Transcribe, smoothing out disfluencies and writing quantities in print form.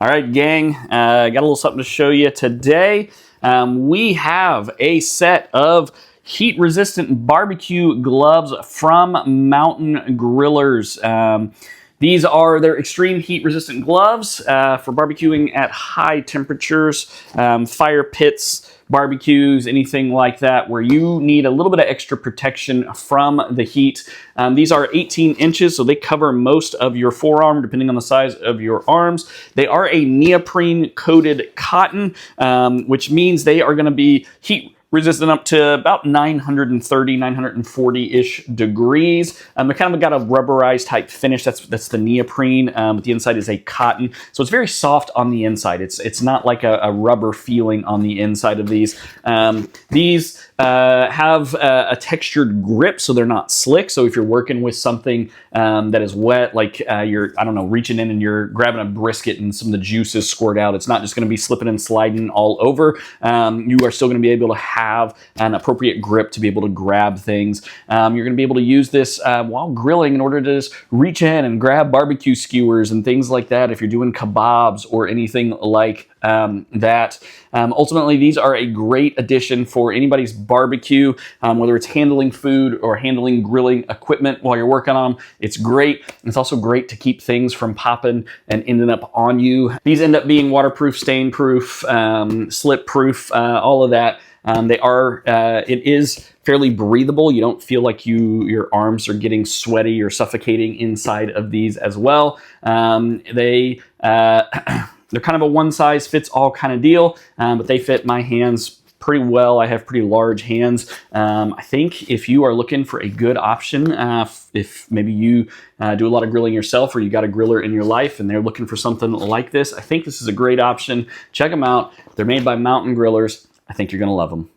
All right, gang, got a little something to show you today. We have a set of heat-resistant barbecue gloves from Mountain Grillers. They're extreme heat-resistant gloves for barbecuing at high temperatures, fire pits, barbecues, anything like that, where you need a little bit of extra protection from the heat. These are 18 inches, so they cover most of your forearm, depending on the size of your arms. They are a neoprene coated cotton, which means they are going to be heat resistant up to about 930, 940-ish degrees. They kind of got a rubberized type finish. That's the neoprene, but the inside is a cotton. So it's very soft on the inside. It's not like a rubber feeling on the inside of these. These have a textured grip, so they're not slick. So if you're working with something that is wet, like you're, I don't know, reaching in and you're grabbing a brisket and some of the juices squirt out, it's not just going to be slipping and sliding all over. You are still going to be able to have an appropriate grip to be able to grab things. You're going to be able to use this while grilling in order to just reach in and grab barbecue skewers and things like that if you're doing kebabs or anything like that. Ultimately, these are a great addition for anybody's barbecue, whether it's handling food or handling grilling equipment while you're working on them. It's great. It's also great to keep things from popping and ending up on you. These end up being waterproof, stain-proof, slip-proof, all of that. It is fairly breathable. You don't feel like your arms are getting sweaty or suffocating inside of these as well. They're kind of a one-size-fits-all kind of deal, but they fit my hands pretty well. I have pretty large hands. I think if you are looking for a good option, if maybe you do a lot of grilling yourself or you got a griller in your life and they're looking for something like this, I think this is a great option. Check them out. They're made by Mountain Grillers. I think you're going to love them.